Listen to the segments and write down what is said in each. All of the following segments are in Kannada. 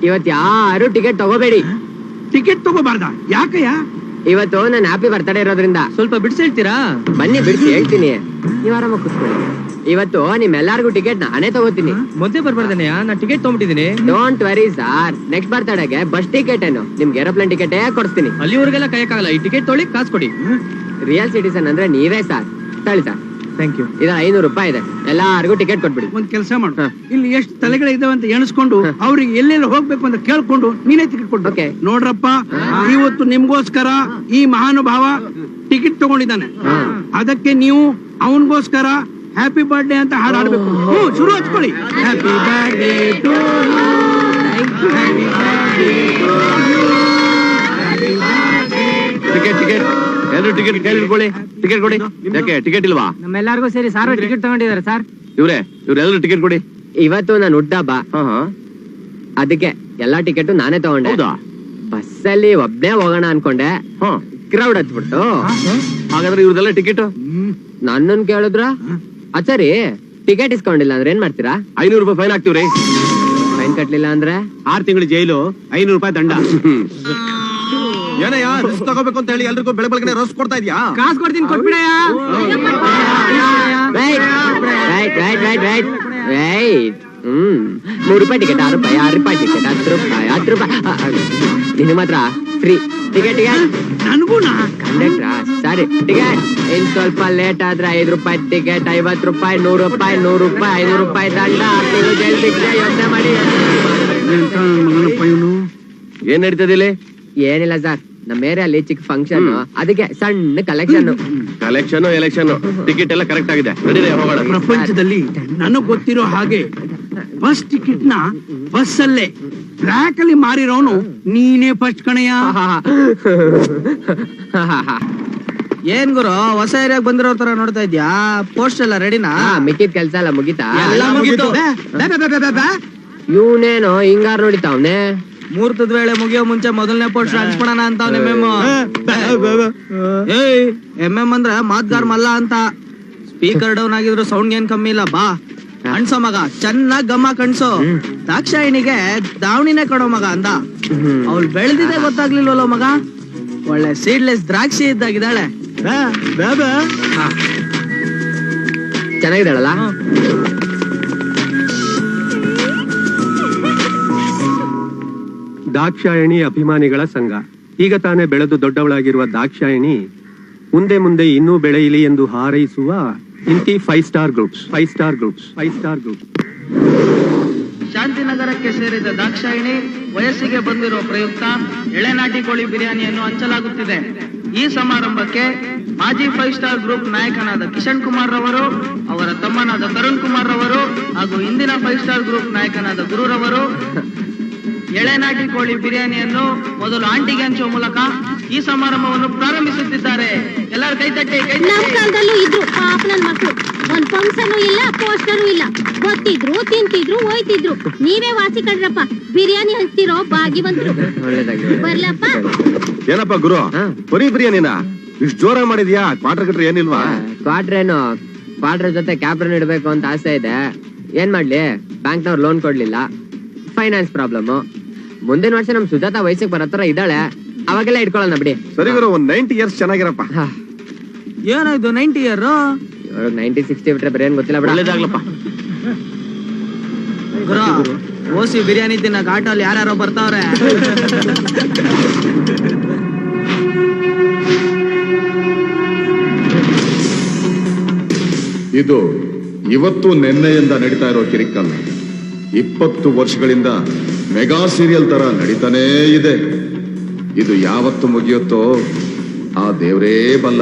ಇವತ್ ಯಾರು ಟಿಕೆಟ್ ತಗೋಬೇಡಿ. ಟಿಕೆಟ್ ತಗೋಬಾರ್ದ? ಯಾಕಯ್ಯ? ಇವತ್ತು ನನ್ನ ಹ್ಯಾಪಿ ಬರ್ತಡೇ ಇರೋದ್ರಿಂದ ಸ್ವಲ್ಪ ಬಿಡಿಸಿ ಹೇಳ್ತೀರಾ? ಬನ್ನಿ ಬಿಡಿಸಿ ಹೇಳ್ತೀನಿ, ನೀವ್ ಆರಾಮಾಗಿ ಕೂತ್ಕೊಳ್ಳಿ. ಇವತ್ತು ನಿಮ್ಮೆಲ್ಲರಿಗೂ ಟಿಕೆಟ್ ನಾನೇ ತಗೋತೀನಿ. ಮೊದ್ಲೇ ಬರ್ಬಾರ್ದನೆಯಾ? ನಾ ಟಿಕೆಟ್ ತಗೊಂಡಿದ್ದೀನಿ. ಡೋಂಟ್ ವೆರಿ ಸಾರ್, ನೆಕ್ಸ್ಟ್ ಬರ್ತಡೆಗೆ ಬಸ್ ಟಿಕೆಟ್ ಏನು, ನಿಮ್ಗೆ ಏರೋಪ್ಲೇನ್ ಟಿಕೆಟ್ ಕೊಡಿಸ್ತೀನಿ. ಅಲ್ಲಿವರೆಗೆಲ್ಲ ಕಾಯಕ್ಕಾಗಲ್ಲ. ಈ ಟಿಕೆಟ್ ತೊಳಿ ಕಾಸು ಕೊಡಿ. ರಿಯಲ್ ಸಿಟಿಸನ್ ಅಂದ್ರೆ ನೀವೇ ಸಾರ್. ತಳಿ ಸರ್. Thank you. ಇದು 500 ರೂಪಾಯಿ ಇದೆ, ಎಲ್ಲಾರ್ಗು ಟಿಕೆಟ್ ಕೊಟ್ಬಿಡಿ. ಒಂದ್ ಕೆಲಸ ಮಾಡು, ಇಲ್ಲಿ ಎಷ್ಟು ತಲೆಗಳಿದಾವೆ ಅಂತ ಎಣಿಸ್ಕೊಂಡು ಅವ್ರಿಗೆ ಎಲ್ಲೆಲ್ಲ ಹೋಗ್ಬೇಕು ಅಂತ ಕೇಳ್ಕೊಂಡು ನೀನೇ ಟಿಕೆಟ್ ಕೊಡ್ಬೇಕು. Okay. ನೋಡ್ರಪ್ಪ, ಇವತ್ತು ನಿಮ್ಗೋಸ್ಕರ ಈ ಮಹಾನುಭಾವ ಟಿಕೆಟ್ ತಗೊಂಡಿದ್ದಾನೆ. ಅದಕ್ಕೆ ನೀವು ಅವನಿಗೋಸ್ಕರ ಹ್ಯಾಪಿ ಬರ್ಡೇ ಅಂತ ಹಾಡಾಡ್ಬೇಕು. ಶುರು ಹಚ್ಕೊಳ್ಳಿ. Happy birthday to ticket ticket ಎಲ್ಲರೂ ಟಿಕೆಟ್ ಕೈಲಿ ಇಟ್ಕೊಳ್ಳಿ. ಟಿಕೆಟ್ ಕೊಡಿ. ಯಾಕೆ ಟಿಕೆಟ್ ಇಲ್ವಾ? ನಮ್ಮೆಲ್ಲರಿಗೂ ಸೇರಿ ಸಾರ್ ಟಿಕೆಟ್ ತಗೊಂಡಿದ್ದಾರೆ ಸರ್. ಇವ್ರೆಲ್ಲರೂ ಟಿಕೆಟ್ ಕೊಡಿ. ಇವತ್ತು ನಾನು ಹುಟ್ಟಬ್ಬ, ಅದಕ್ಕೆ ಎಲ್ಲಾ ಟಿಕೆಟ್ ನಾನೇ ತಗೊಂಡೆ. ಬಸ್ಸಲ್ಲಿ ಒಬ್ನೇ ಹೋಗೋಣ ಅನ್ಕೊಂಡೆ, ಕ್ರೌಡ್ ಹತ್ಬಿಟ್ಟು. ಹಾಗಾದ್ರೆ ಇವ್ರದೆಲ್ಲ ಟಿಕೆಟ್ ನನ್ನನ್ ಕೇಳಿದ್ರ? ಸರಿ, ಟಿಕೆಟ್ ಇಸ್ಕೊಂಡಿಲ್ಲ ಅಂದ್ರೆ ಏನ್ ಮಾಡ್ತೀರಾ? 500 ರೂಪಾಯಿ ಫೈನ್ ಹಾಕ್ತಿವ್ರಿ. ಫೈನ್ ಕಟ್ಲಿಲ್ಲ ಅಂದ್ರೆ 6 ತಿಂಗಳು ಜೈಲು, 500 ರೂಪಾಯಿ ದಂಡ. ಏನಯ್ಯ ರಿಸ್ಕ್ ತಗೋಬೇಕು ಅಂತ ಹೇಳಿ ಎಲ್ರಿಗೂ ಬೆಳಗ್ಗೆ ರೋಸ್ ಕೊಡ್ತಾ ಇದ್ಯಾ? ಕಾಸು ಕೊಡ್ತೀನಿ, ಕೊಟ್ಬಿಡಯ್ಯ. ರೈಟ್ 3 ರೂಪಾಯಿ ಟಿಕೆಟ್, 6 ರೂಪಾಯಿ, 6 ರೂಪಾಯಿ ಟಿಕೆಟ್, 10 ರೂಪಾಯಿ, 10 ರೂಪಾಯಿ. ನಿನ್ನ ಮಾತ್ರ ಫ್ರೀ ಟಿಕೆಟ್. ನನ್ಗೂನಾ? ಕಂಡಕ್ಟ್ರ ಸಾರಿ, ಟಿಕೆಟ್ ಇನ್ ಸ್ವಲ್ಪ ಲೇಟ್ ಆದ್ರೆ 5 ರೂಪಾಯಿ ಟಿಕೆಟ್, 50 ರೂಪಾಯಿ, 100 ರೂಪಾಯಿ, 100 ರೂಪಾಯಿ, 500 ರೂಪಾಯಿ ದಂಡ, 6 ತಿಂಗಳು ಜೈಲು ಶಿಕ್ಷೆ. ಯೋಚನೆ ಮಾಡಿ. ಏನ್ ನಡೀತದಿಲ್ಲಿ? ಏನಿಲ್ಲ ಸರ್, ನಮ್ಮ ಏರಿಯಲ್ಲಿ ಚಿಕ್ಕ ಫಂಕ್ಷನ್, ಅದಕ್ಕೆ ಸಣ್ಣ ಕಲೆಕ್ಷನ್. ಕಲೆಕ್ಷನ್ ಎಲೆಕ್ಷನ್ ಟಿಕೆಟ್ ಎಲ್ಲ ಕರೆಕ್ಟ್ ಆಗಿದೆ. ನಡೀರಿ ಹೋಗೋಣ. ಪ್ರಪಂಚದಲ್ಲಿ ನನಗ್ ಗೊತ್ತಿರೋ ಹಾಗೆ ಬಸ್ ಟಿಕೆಟ್ ನ ಬಸ್ ಅಲ್ಲೇ ಬ್ಲಾಕ್ ಅಲ್ಲಿ ಮಾರಿರೋನು ನೀನೇ ಫಸ್ಟ್ ಕಣಯ್ಯ. ಏನ್ ಗುರು, ಹೊಸ ಏರಿಯಾಗ ಬಂದಿರೋ ತರ ನೋಡ್ತಾ ಇದ್ಯಾ? ಪೋಸ್ಟ್ ಎಲ್ಲ ರೆಡಿನಾ? ಮಿಕ್ಕಿದ ಕೆಲ್ಸ ಎಲ್ಲ ಮುಗಿತಾ? ಎಲ್ಲ ಮುಗೀತು. ಇವನೇನೋ ಹಿಂಗಾರ್ ನೋಡಿತಾವ್ನೆ. ಮುಹೂರ್ತದ ವೇಳೆ ಮುಗಿಯೋ ಮುಂಚೆ ಮೊದಲನೇ ಪೋಸ್ಟ್ ಹಂಚ್ಕೊಳಣ ಅಂತ ಎಂ ಅಂದ್ರೆ ಮಾತ್ಗಾರ್ ಮಲ್ಲ ಅಂತ. ಸ್ಪೀಕರ್ ಡೌನ್ ಆಗಿದ್ರು ಸೌಂಡ್ ಏನ್ ಕಮ್ಮಿ ಇಲ್ಲ. ಬಾ ಅಣ್ಸೋ ಮಗ, ಚೆನ್ನಾಗ್ ಗಮ್ಮ ಕಣ್ಸು. ದಾಕ್ಷಾಯಿಣಿಗೆ ದಾವಣಿನೇ ಕಡೋ ಮಗ ಅಂದ. ಅವಳು ಬೆಳೆದಿದೆ ಗೊತ್ತಾಗ್ಲಿಲ್ವಲ್ಲ ಮಗ. ಒಳ್ಳೆ ಸೀಡ್ಲೆಸ್ ದ್ರಾಕ್ಷಿ ಇದ್ದಾಗಿದ್ದಾಳೆ. ಚೆನ್ನಾಗಿದ್ದಾಳಲ್ಲ? ದಾಕ್ಷಾಯಣಿ ಅಭಿಮಾನಿಗಳ ಸಂಘ. ಈಗ ತಾನೇ ಬೆಳೆದು ದೊಡ್ಡವಳಾಗಿರುವ ದಾಕ್ಷಾಯಣಿ ಮುಂದೆ ಮುಂದೆ ಇನ್ನೂ ಬೆಳೆಯಲಿ ಎಂದು ಹಾರೈಸುವ ಇಂತಿ 5 ಸ್ಟಾರ್ ಗ್ರೂಪ್ಸ್. ಶಾಂತಿನಗರಕ್ಕೆ ಸೇರಿದ ದಾಕ್ಷಾಯಿಣಿ ವಯಸ್ಸಿಗೆ ಬಂದಿರುವ ಪ್ರಯುಕ್ತ ಎಳೆನಾಟಿ ಕೋಳಿ ಬಿರಿಯಾನಿಯನ್ನು ಹಂಚಲಾಗುತ್ತಿದೆ. ಈ ಸಮಾರಂಭಕ್ಕೆ ಮಾಜಿ 5 ಸ್ಟಾರ್ ಗ್ರೂಪ್ ನಾಯಕನಾದ ಕಿಶನ್ ಕುಮಾರ್ ರವರು, ಅವರ ತಮ್ಮನಾದ ತರುಣ್ ಕುಮಾರ್ ರವರು ಹಾಗೂ ಇಂದಿನ 5 ಸ್ಟಾರ್ ಗ್ರೂಪ್ ನಾಯಕನಾದ ಗುರುರವರು ಎಳೆನಾಟಿ ಕೋಳಿ ಬಿರಿಯಾನಿಯನ್ನು ಮೊದಲು ಆಂಟಿಗೆ ಹಂಚುವ ಮೂಲಕ ಈ ಸಮಾರಂಭವನ್ನು ಪ್ರಾರಂಭಿಸುತ್ತಿದ್ದಾರೆ. ಎಲ್ಲರೂ ಕೈತಟ್ಟಿ. ನಮ್ಮ ಕಾಲದಲ್ಲೂ ಇದ್ರು ಪಾಪ ನನ್ ಮಕ್ಕಳು. ಒಂದ್ ಫಂಕ್ಷನ್ ಇಲ್ಲ, ಪೋಸ್ಟರು ಇಲ್ಲ. ಗೊತ್ತಿದ್ರು, ತಿಂತಿದ್ರು, ಹೋಯ್ತಿದ್ರು. ನೀವೇ ವಾಸಿ ಕಣ್ರಪ್ಪ, ಬಿರಿಯಾನಿ ಹಂಚ್ತಿರೋ ಭಾಗ್ಯವಂತರು. ಬರ್ಲಪ್ಪ. ಏನಪ್ಪ ಗುರು, ಬರೀ ಬಿರಿಯಾನಿನ ಇಷ್ಟು ಜೋರಾಗಿ ಮಾಡಿದ್ಯಾ? ಕ್ವಾರ್ಟರ್ ಗಿಟ್ರ್ ಏನಿಲ್ವಾ? ಕ್ವಾರ್ಟರ್ ಜೊತೆ ಕ್ಯಾಪ್ರನ್ ಇಡ್ಬೇಕು ಅಂತ ಆಸೆ ಇದೆ. ಏನ್ ಮಾಡ್ಲಿ, ಬ್ಯಾಂಕ್ನವ್ರು ಲೋನ್ ಕೊಡ್ಲಿಲ್ಲ, ಫೈನಾನ್ಸ್ ಪ್ರಾಬ್ಲಮ್. ಮುಂದಿನ ವರ್ಷ ನಮ್ ಸುಜಾತ ವಯಸ್ಸಿಗೆ ಬರತ್ತರ ಇದ್ದಾಳೆ, ಅವಾಗೆಲ್ಲ ಇಟ್ಕೊಳ್ಳೋಣ ಬಿಡಿ. ಸರಿ ಗುರು, ಒಂದ್ 90 ಇಯರ್ಸ್ ಚೆನ್ನಾಗಿರಪ್ಪ. ಏನಾಯ್ತು 90 ಇಯರ್? ಇವ್ರಿಗೆ 90-60 ಬಿಟ್ರೆ ಬೇರೆ ಏನ್ ಗೊತ್ತಿಲ್ಲ ಬಿಡ. ಒಳ್ಳೇದಾಗ್ಲಪ್ಪ. ಗುರು, ಓಸಿ ಬಿರಿಯಾನಿ ತಿನ್ನ ಘಾಟಲ್ಲಿ ಯಾರ್ಯಾರೋ ಬರ್ತಾವ್ರೆ. ಇದು ಇವತ್ತು ನೆನ್ನೆಯಿಂದ ನಡೀತಾ ಇರೋ ಕಿರಿಕಲ್ಲ. 20 ವರ್ಷಗಳಿಂದ ಮೆಗಾ ಸೀರಿಯಲ್ ತರ ನಡೀತಾನೇ ಇದೆ. ಇದು ಯಾವತ್ತು ಮುಗಿಯುತ್ತೋ ಆ ದೇವರೇ ಬಲ್ಲ.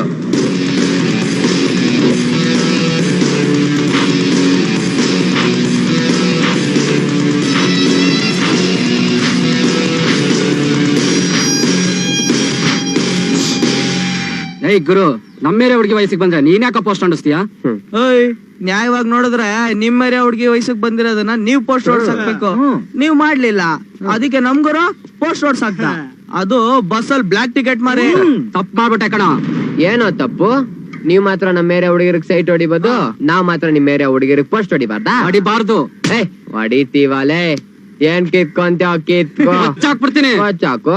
ಏಯ್ ಗುರು, ನಮ್ಮೇರೆ ಹುಡುಗಿ ವಯಸ್ಸಿಗೆ ಬಂದ್ರೆ ನೀನ್ ಯಾಕ ಪೋಸ್ಟ್ ಅಂಡಿಸ್ತೀಯಾ? ನ್ಯಾಯವಾಗಿ ನೋಡಿದ್ರೆ ನಿಮ್ಮೇರೆ ಹುಡುಗಿ ವಯಸ್ಸಿಗೆ ಬಂದಿರೋದನ್ನ ನೀವ್ ಪೋಸ್ಟ್ ಓಡ್ಸ್ ಹಾಕ್ಬೇಕು. ನೀವ್ ಮಾಡ್ಲಿಲ್ಲ, ಅದಕ್ಕೆ ನಮ್ಗುರು ಪೋಸ್ಟ್ ಓಡ್ಸ್ ಹಾಕ್ತ. ಅದು ಬಸ್ಸಲ್ಲಿ ಬ್ಲಾಕ್ ಟಿಕೆಟ್ ಮಾರಿ ತಪ್ಪು ಮಾಡ್ಬಿಟ್ಟೆ ಕಣ. ಏನೋ ತಪ್ಪು? ನೀವ್ ಮಾತ್ರ ನಮ್ಮ ಮೇರೆ ಹುಡುಗಿರಿಗೆ ಸೈಟ್ ಹೊಡಿಬೋದು, ನಾವ್ ಮಾತ್ರ ನಿಮ್ ಮೇರೆ ಹುಡುಗಿರಿಗೆ ಪೋಸ್ಟ್ ಹೊಡಿಬಾರ್ದಾ? ಹೊಡಿಬಾರ್ದು. ಹೊಡಿತೀವಲೇ. ಏನ್ ಕಿತ್ಕೊಂತ ಕಿತ್ಕೋ ಚಾಕ್ ಬಿಡ್ತೀನಿ ಚಾಕು